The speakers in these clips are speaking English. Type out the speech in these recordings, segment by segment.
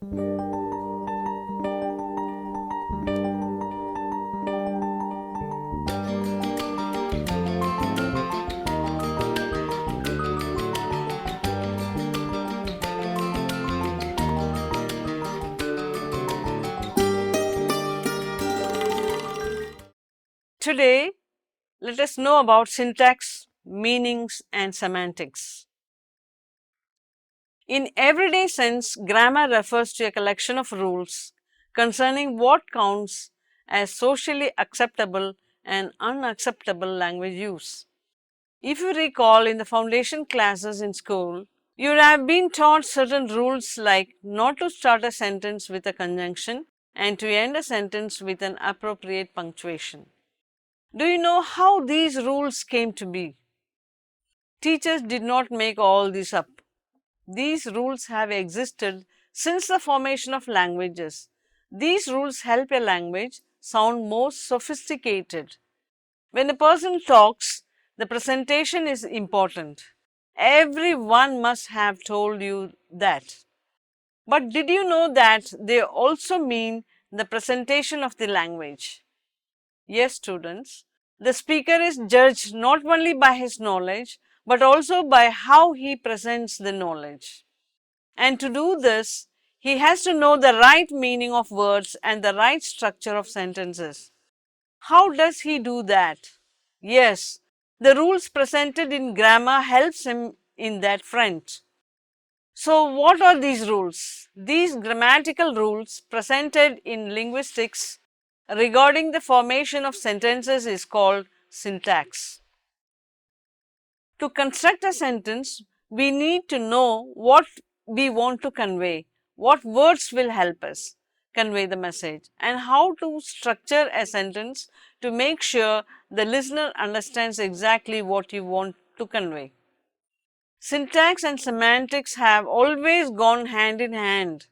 Today, let us know about syntax, meanings, and semantics. In everyday sense, grammar refers to a collection of rules concerning what counts as socially acceptable and unacceptable language use. If you recall in the foundation classes in school, you would have been taught certain rules like not to start a sentence with a conjunction and to end a sentence with an appropriate punctuation. Do you know how these rules came to be? Teachers did not make all this up. These rules have existed since the formation of languages. These rules help a language sound more sophisticated. When a person talks, the presentation is important. Everyone must have told you that. But did you know that they also mean the presentation of the language? Yes, students, the speaker is judged not only by his knowledge, but also by how he presents the knowledge. And to do this, he has to know the right meaning of words and the right structure of sentences. How does he do that? Yes, the rules presented in grammar helps him in that front. So what are these rules? These grammatical rules presented in linguistics regarding the formation of sentences is called syntax. To construct a sentence, we need to know what we want to convey, what words will help us convey the message, and how to structure a sentence to make sure the listener understands exactly what you want to convey. Syntax and semantics have always gone hand in hand.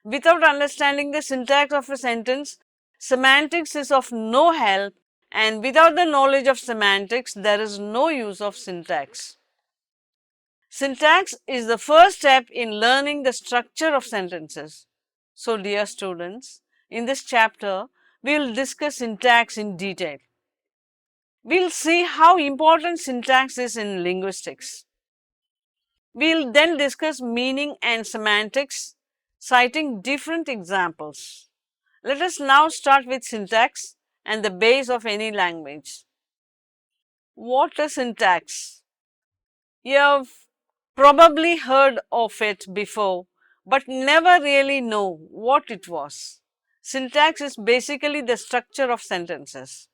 Without understanding the syntax of a sentence, semantics is of no help, and without the knowledge of semantics, there is no use of syntax. Syntax is the first step in learning the structure of sentences. So, dear students, in this chapter, we will discuss syntax in detail. We will see how important syntax is in linguistics. We will then discuss meaning and semantics, citing different examples. Let us now start with syntax and the base of any language. What is syntax? You have probably heard of it before, but never really know what it was. Syntax is basically the structure of sentences.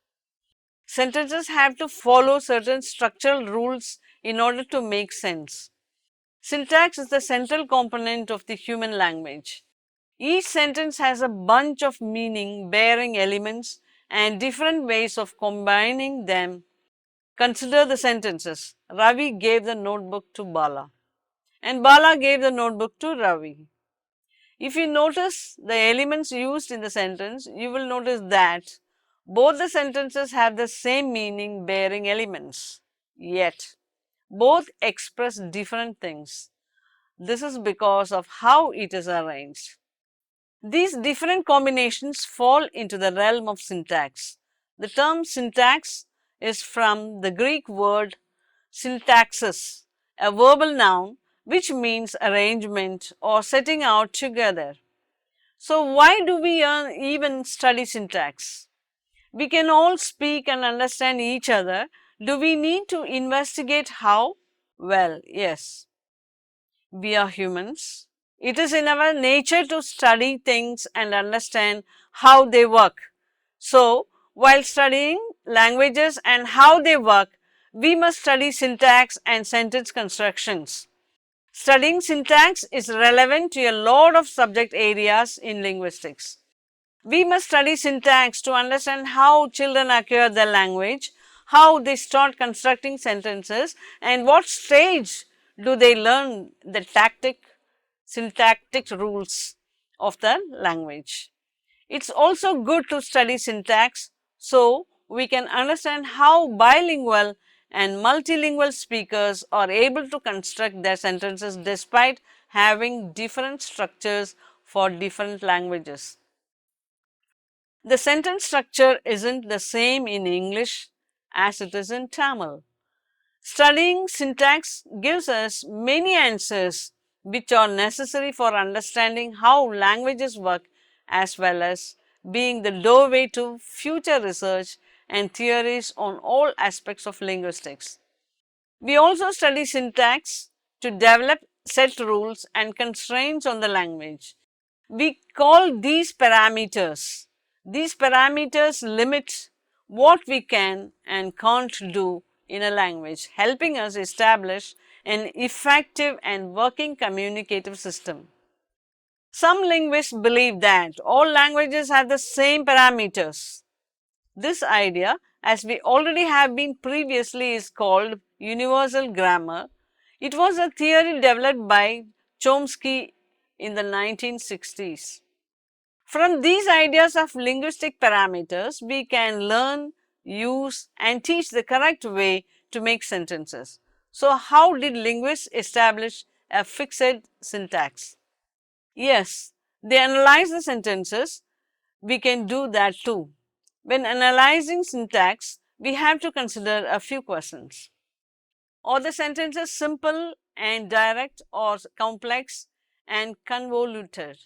Sentences have to follow certain structural rules in order to make sense. Syntax is the central component of the human language. Each sentence has a bunch of meaning-bearing elements and different ways of combining them. Consider the sentences. Ravi gave the notebook to Bala, and Bala gave the notebook to Ravi. If you notice the elements used in the sentence, you will notice that both the sentences have the same meaning-bearing elements, yet both express different things. This is because of how it is arranged. These different combinations fall into the realm of syntax. The term syntax is from the Greek word syntaxis, a verbal noun which means arrangement or setting out together. So why do we even study syntax? We can all speak and understand each other. Do we need to investigate how? Well, yes. We are humans. It is in our nature to study things and understand how they work. So, while studying languages and how they work, we must study syntax and sentence constructions. Studying syntax is relevant to a lot of subject areas in linguistics. We must study syntax to understand how children acquire their language, how they start constructing sentences, and what stage do they learn the syntactic rules of the language. It's also good to study syntax so we can understand how bilingual and multilingual speakers are able to construct their sentences despite having different structures for different languages. The sentence structure isn't the same in English as it is in Tamil. Studying syntax gives us many answers which are necessary for understanding how languages work, as well as being the doorway to future research and theories on all aspects of linguistics. We also study syntax to develop set rules and constraints on the language. We call these parameters. These parameters limit what we can and can't do in a language, helping us establish an effective and working communicative system. Some linguists believe that all languages have the same parameters. This idea, as we already have been previously, is called universal grammar. It was a theory developed by Chomsky in the 1960s. From these ideas of linguistic parameters, we can learn, use and teach the correct way to make sentences. So, how did linguists establish a fixed syntax? Yes, they analyze the sentences. We can do that too. When analyzing syntax, we have to consider a few questions. Are the sentences simple and direct or complex and convoluted?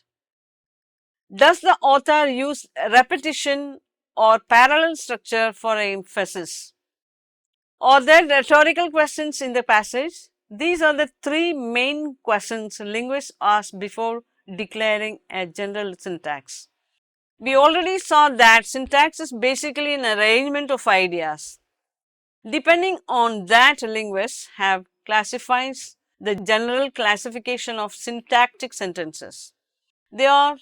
Does the author use repetition or parallel structure for emphasis? Are there rhetorical questions in the passage? These are the three main questions linguists ask before declaring a general syntax. We already saw that syntax is basically an arrangement of ideas. Depending on that, linguists have classified the general classification of syntactic sentences. They are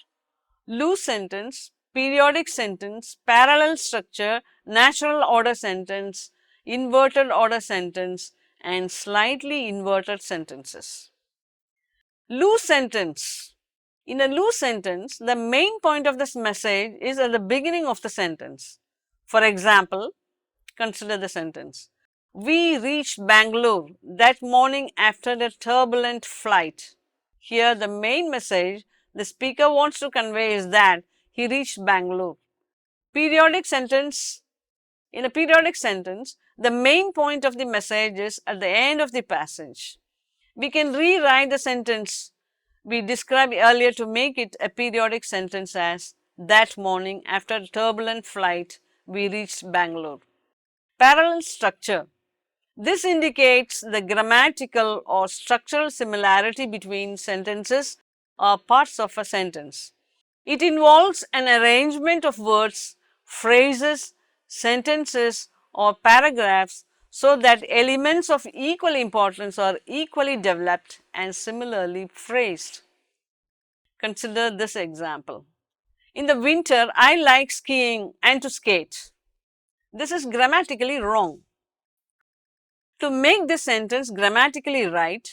loose sentence, periodic sentence, parallel structure, natural order sentence, inverted order sentence and slightly inverted sentences. Loose sentence. In a loose sentence, the main point of this message is at the beginning of the sentence. For example, consider the sentence. We reached Bangalore that morning after a turbulent flight. Here the main message the speaker wants to convey is that he reached Bangalore. Periodic sentence. In a periodic sentence, the main point of the message is at the end of the passage. We can rewrite the sentence we described earlier to make it a periodic sentence as that morning after a turbulent flight we reached Bangalore. Parallel structure. This indicates the grammatical or structural similarity between sentences or parts of a sentence. It involves an arrangement of words, phrases, sentences or paragraphs so that elements of equal importance are equally developed and similarly phrased. Consider this example. In the winter, I like skiing and to skate. This is grammatically wrong. To make this sentence grammatically right,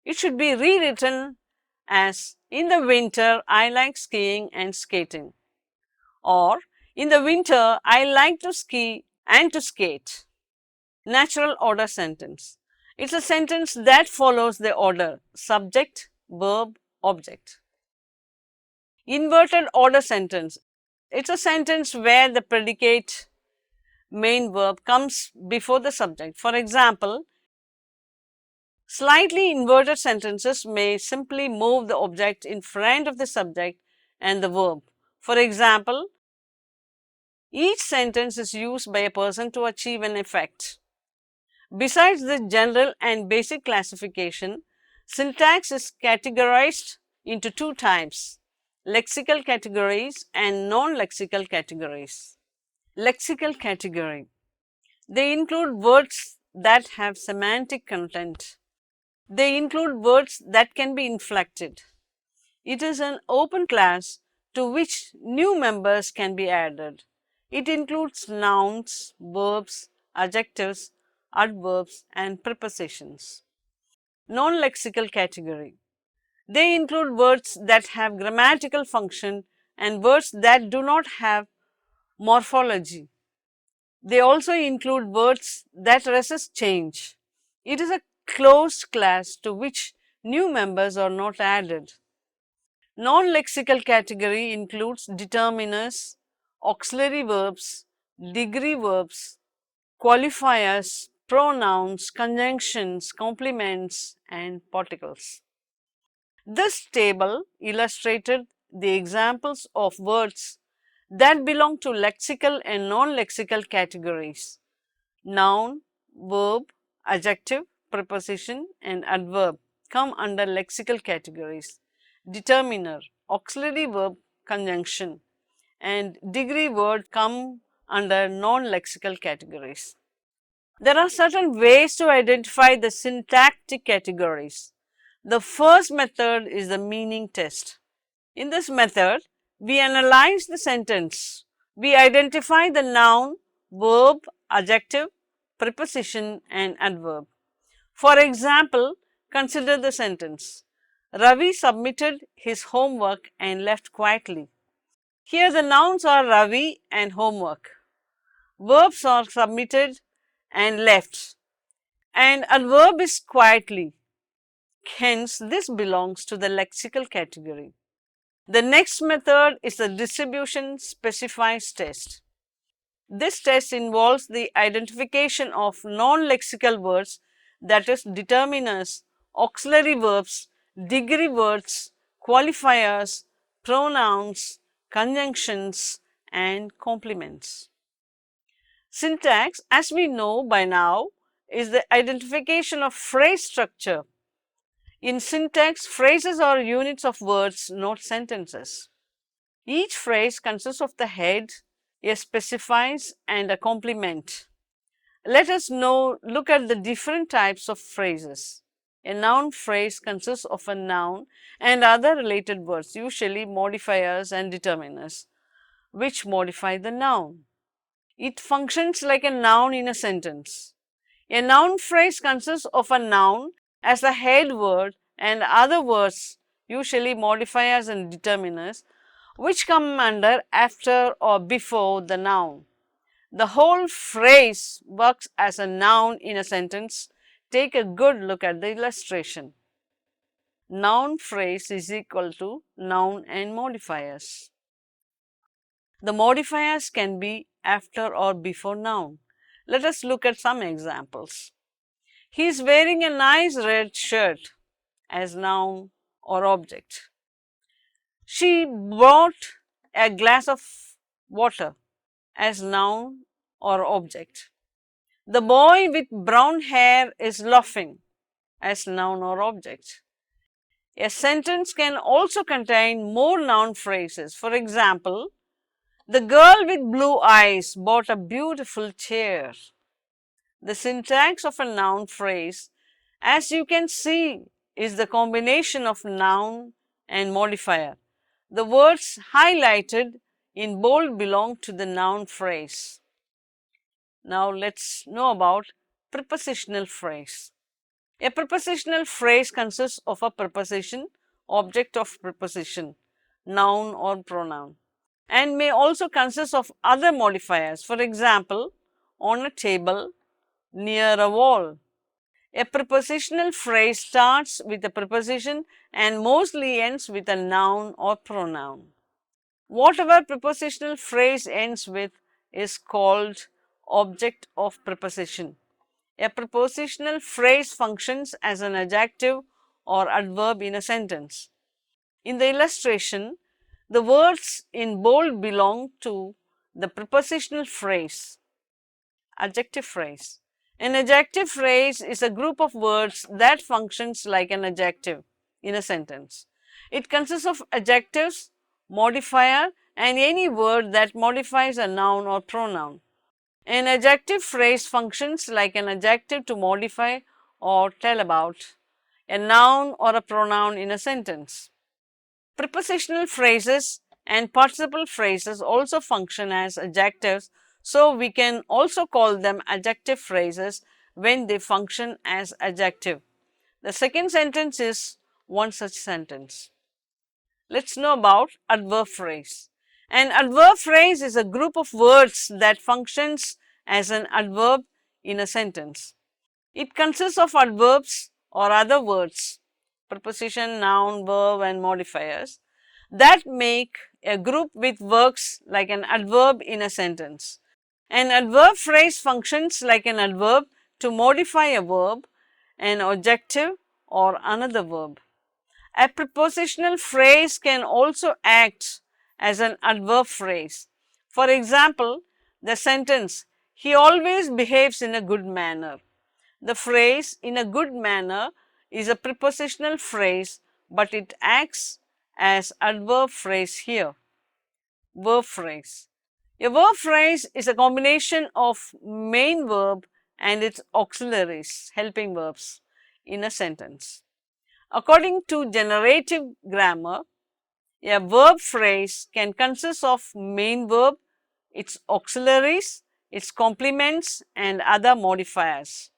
it should be rewritten as in the winter, I like skiing and skating. Or in the winter, I like to ski and to skate. Natural order sentence. It's a sentence that follows the order subject, verb, object. Inverted order sentence. It's a sentence where the predicate main verb comes before the subject. For example, slightly inverted sentences may simply move the object in front of the subject and the verb. For example, each sentence is used by a person to achieve an effect. Besides the general and basic classification, syntax is categorized into two types, lexical categories and non-lexical categories. Lexical category. They include words that have semantic content. They include words that can be inflected. It is an open class to which new members can be added. It includes nouns, verbs, adjectives, adverbs and prepositions. Non-lexical category. They include words that have grammatical function and words that do not have morphology. They also include words that resist change. It is a closed class to which new members are not added. Non-lexical category includes determiners, auxiliary verbs, degree verbs, qualifiers, pronouns, conjunctions, complements, and particles. This table illustrated the examples of words that belong to lexical and non-lexical categories. Noun, verb, adjective, preposition, and adverb come under lexical categories. Determiner, auxiliary verb, conjunction, and degree word come under non-lexical categories. There are certain ways to identify the syntactic categories. The first method is the meaning test. In this method, we analyze the sentence. We identify the noun, verb, adjective, preposition, and adverb. For example, consider the sentence, Ravi submitted his homework and left quietly. Here the nouns are Ravi and homework. Verbs are submitted and left, and adverb is quietly. Hence, this belongs to the lexical category. The next method is the distribution specifies test. This test involves the identification of non-lexical words, that is determiners, auxiliary verbs, degree words, qualifiers, pronouns, conjunctions, and complements. Syntax, as we know by now, is the identification of phrase structure. In syntax, phrases are units of words, not sentences. Each phrase consists of the head, a specifies, and a complement. Let us now look at the different types of phrases. A noun phrase consists of a noun and other related words, usually modifiers and determiners, which modify the noun. It functions like a noun in a sentence. A noun phrase consists of a noun as the head word and other words, usually modifiers and determiners, which come under, after, or before the noun. The whole phrase works as a noun in a sentence. Take a good look at the illustration. Noun phrase is equal to noun and modifiers. The modifiers can be after or before noun. Let us look at some examples. He is wearing a nice red shirt as noun or object. She brought a glass of water as noun or object. The boy with brown hair is laughing as noun or object. A sentence can also contain more noun phrases. For example, the girl with blue eyes bought a beautiful chair. The syntax of a noun phrase, as you can see, is the combination of noun and modifier. The words highlighted in bold belong to the noun phrase. Now let's know about prepositional phrase. A prepositional phrase consists of a preposition, object of preposition, noun or pronoun, and may also consist of other modifiers. For example, on a table, near a wall. A prepositional phrase starts with a preposition and mostly ends with a noun or pronoun. Whatever prepositional phrase ends with is called object of preposition. A prepositional phrase functions as an adjective or adverb in a sentence. In the illustration, the words in bold belong to the prepositional phrase. Adjective phrase. An adjective phrase is a group of words that functions like an adjective in a sentence. It consists of adjectives, modifier, and any word that modifies a noun or pronoun. An adjective phrase functions like an adjective to modify or tell about a noun or a pronoun in a sentence. Prepositional phrases and participle phrases also function as adjectives, so we can also call them adjective phrases when they function as adjective. The second sentence is one such sentence. Let's know about adverb phrase. An adverb phrase is a group of words that functions as an adverb in a sentence. It consists of adverbs or other words, preposition, noun, verb, and modifiers, that make a group which works like an adverb in a sentence. An adverb phrase functions like an adverb to modify a verb, an adjective or another verb. A prepositional phrase can also act as an adverb phrase. For example, the sentence, "He always behaves in a good manner." The phrase "in a good manner" is a prepositional phrase, but it acts as adverb phrase here. Verb phrase. A verb phrase is a combination of main verb and its auxiliaries, helping verbs, in a sentence. According to generative grammar, a verb phrase can consist of main verb, its auxiliaries, its complements and other modifiers.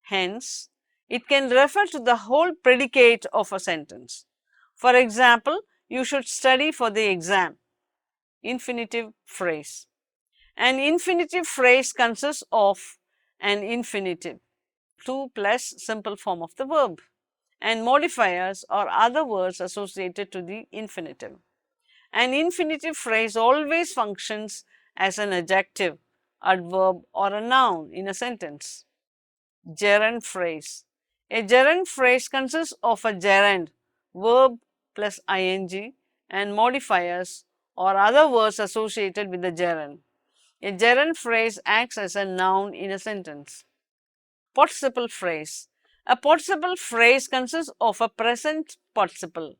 Hence, it can refer to the whole predicate of a sentence. For example, you should study for the exam. Infinitive phrase. An infinitive phrase consists of an infinitive, to plus simple form of the verb, and modifiers or other words associated to the infinitive. An infinitive phrase always functions as an adjective, adverb or a noun in a sentence. Gerund phrase. A gerund phrase consists of a gerund, verb plus ing, and modifiers or other words associated with the gerund. A gerund phrase acts as a noun in a sentence. Participle phrase. A participle phrase consists of a present participle,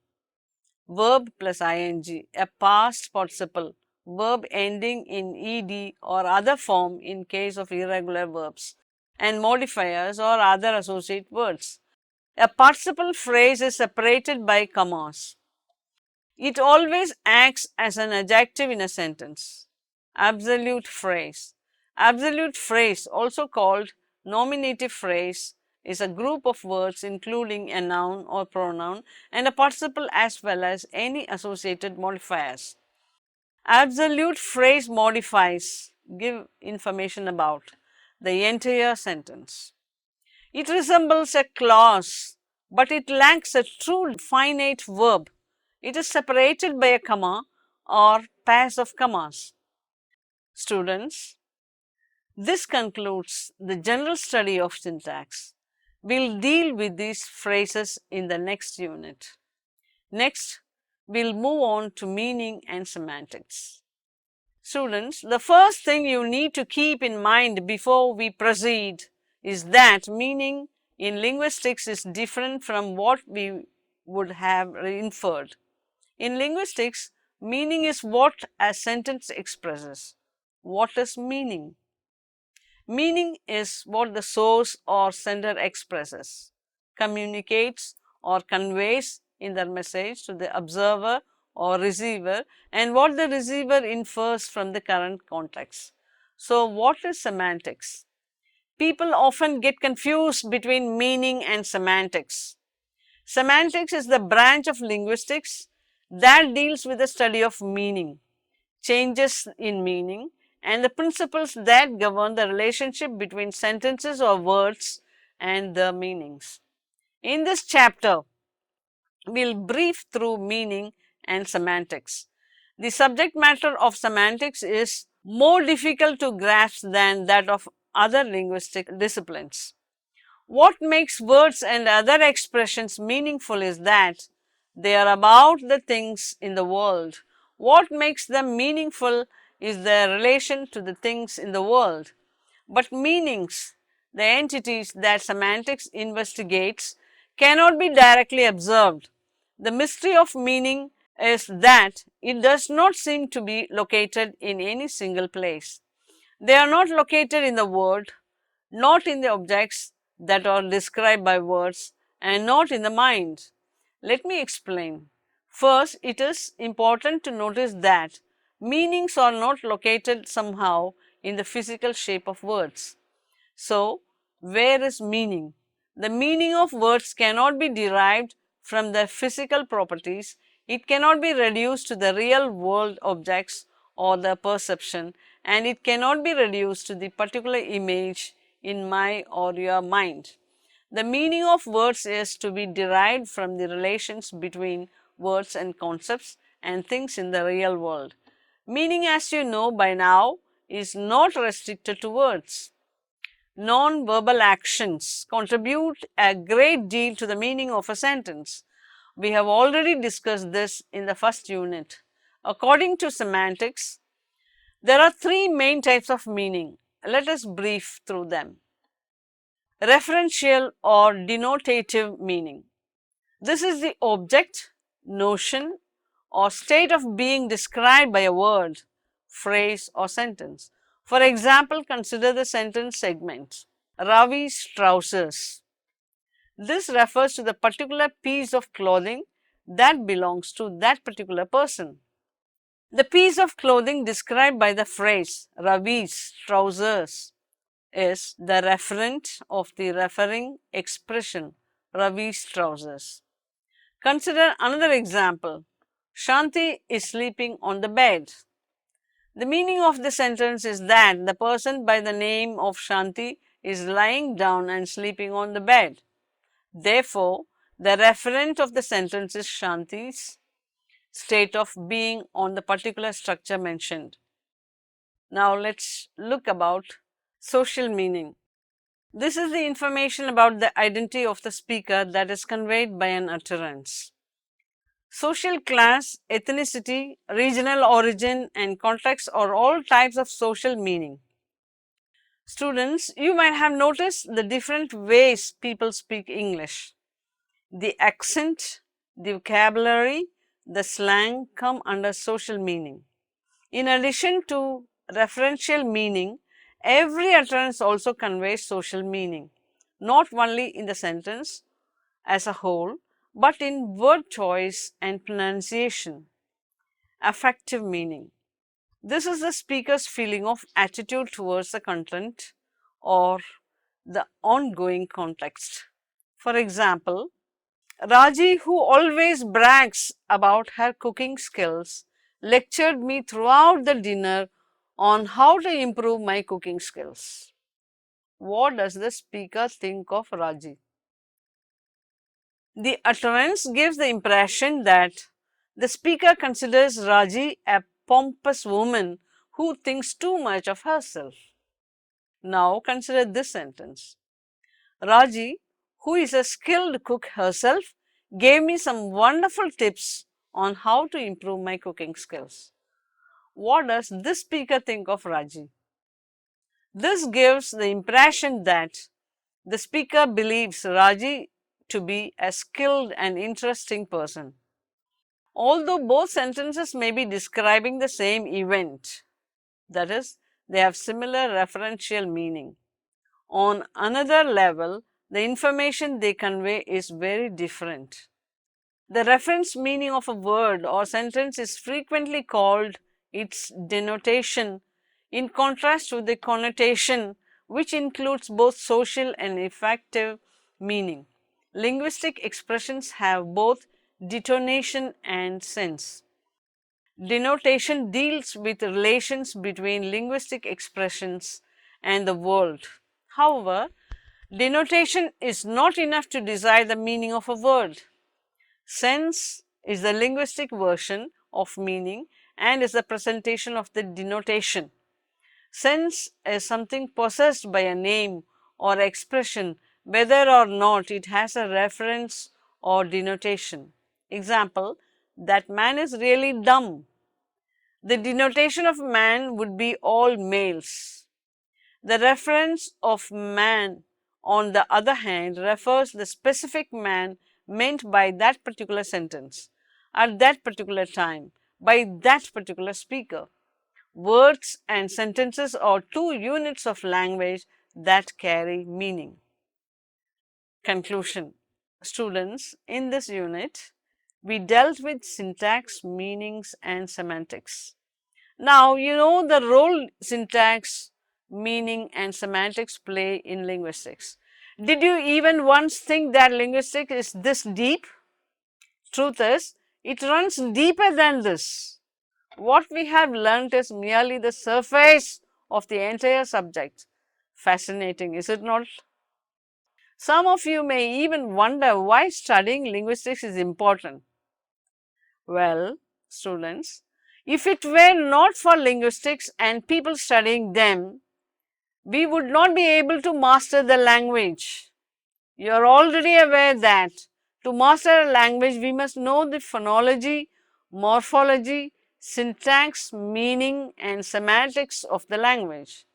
verb plus ing, a past participle, verb ending in ed or other form in case of irregular verbs, and modifiers or other associate words. A participle phrase is separated by commas. It always acts as an adjective in a sentence. Absolute phrase. Absolute phrase, also called nominative phrase, is a group of words including a noun or pronoun and a participle as well as any associated modifiers. Absolute phrase modifies, give information about the entire sentence. It resembles a clause, but it lacks a true finite verb. It is separated by a comma or pairs of commas. Students, this concludes the general study of syntax. We'll deal with these phrases in the next unit. Next, we'll move on to meaning and semantics. Students, the first thing you need to keep in mind before we proceed is that meaning in linguistics is different from what we would have inferred. In linguistics, meaning is what a sentence expresses. What is meaning? Meaning is what the source or sender expresses, communicates or conveys in their message to the observer or receiver, and what the receiver infers from the current context. So, what is semantics? People often get confused between meaning and semantics. Semantics is the branch of linguistics that deals with the study of meaning, changes in meaning, and the principles that govern the relationship between sentences or words and their meanings. In this chapter, we'll brief through meaning and semantics. The subject matter of semantics is more difficult to grasp than that of other linguistic disciplines. What makes words and other expressions meaningful is that they are about the things in the world. What makes them meaningful is their relation to the things in the world. But meanings, the entities that semantics investigates, cannot be directly observed. The mystery of meaning is that it does not seem to be located in any single place. They are not located in the word, not in the objects that are described by words, and not in the mind. Let me explain. First, it is important to notice that meanings are not located somehow in the physical shape of words. So, where is meaning? The meaning of words cannot be derived from their physical properties. It cannot be reduced to the real world objects or their perception, and it cannot be reduced to the particular image in my or your mind. The meaning of words is to be derived from the relations between words and concepts and things in the real world. Meaning, as you know by now, is not restricted to words. Non-verbal actions contribute a great deal to the meaning of a sentence. We have already discussed this in the first unit. According to semantics, there are three main types of meaning. Let us brief through them. Referential or denotative meaning. This is the object, notion, or state of being described by a word, phrase, or sentence. For example, consider the sentence segment. Ravi's trousers. This refers to the particular piece of clothing that belongs to that particular person. The piece of clothing described by the phrase Ravi's trousers is the referent of the referring expression Ravi's trousers. Consider another example. Shanti is sleeping on the bed. The meaning of the sentence is that the person by the name of Shanti is lying down and sleeping on the bed. Therefore, the referent of the sentence is Shanti's state of being on the particular structure mentioned. Now, let's look about social meaning. This is the information about the identity of the speaker that is conveyed by an utterance. Social class, ethnicity, regional origin, and context are all types of social meaning. Students, you might have noticed the different ways people speak English. The accent, the vocabulary, the slang come under social meaning. In addition to referential meaning, every utterance also conveys social meaning, not only in the sentence as a whole, but in word choice and pronunciation. Affective meaning. This is the speaker's feeling of attitude towards the content or the ongoing context. For example, Raji, who always brags about her cooking skills, lectured me throughout the dinner on how to improve my cooking skills. What does the speaker think of Raji? The utterance gives the impression that the speaker considers Raji a pompous woman who thinks too much of herself. Now consider this sentence. Raji, who is a skilled cook herself, gave me some wonderful tips on how to improve my cooking skills. What does this speaker think of Raji? This gives the impression that the speaker believes Raji to be a skilled and interesting person. Although both sentences may be describing the same event, that is, they have similar referential meaning. On another level, the information they convey is very different. The reference meaning of a word or sentence is frequently called its denotation, in contrast to the connotation, which includes both social and affective meaning. Linguistic expressions have both detonation and sense. Denotation deals with relations between linguistic expressions and the world. However, denotation is not enough to decide the meaning of a word. Sense is the linguistic version of meaning and is the presentation of the denotation. Sense is something possessed by a name or expression, whether or not it has a reference or denotation. Example, that man is really dumb. The denotation of man would be all males. The reference of man, on the other hand, refers the specific man meant by that particular sentence, at that particular time, by that particular speaker. Words and sentences are two units of language that carry meaning. Conclusion. Students, in this unit, we dealt with syntax, meanings, and semantics. Now, you know the role syntax, meaning, and semantics play in linguistics. Did you even once think that linguistics is this deep? Truth is, it runs deeper than this. What we have learnt is merely the surface of the entire subject. Fascinating, is it not? Some of you may even wonder why studying linguistics is important. Well, students, if it were not for linguistics and people studying them, we would not be able to master the language. You are already aware that to master a language, we must know the phonology, morphology, syntax, meaning and semantics of the language.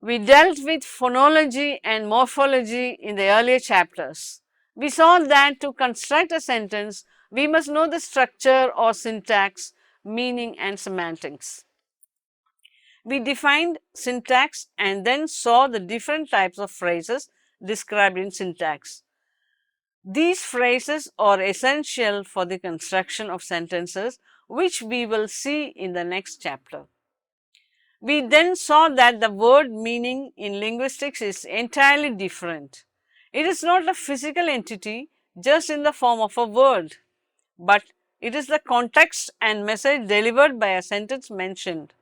We dealt with phonology and morphology in the earlier chapters. We saw that to construct a sentence, we must know the structure or syntax, meaning and semantics. We defined syntax and then saw the different types of phrases described in syntax. These phrases are essential for the construction of sentences, which we will see in the next chapter. We then saw that the word meaning in linguistics is entirely different. It is not a physical entity just in the form of a word, but it is the context and message delivered by a sentence mentioned.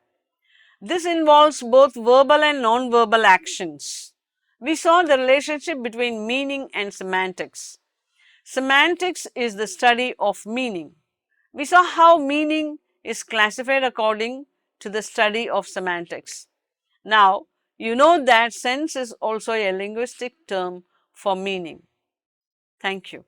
This involves both verbal and non-verbal actions. We saw the relationship between meaning and semantics. Semantics is the study of meaning. We saw how meaning is classified according to the study of semantics. Now, you know that sense is also a linguistic term for meaning. Thank you.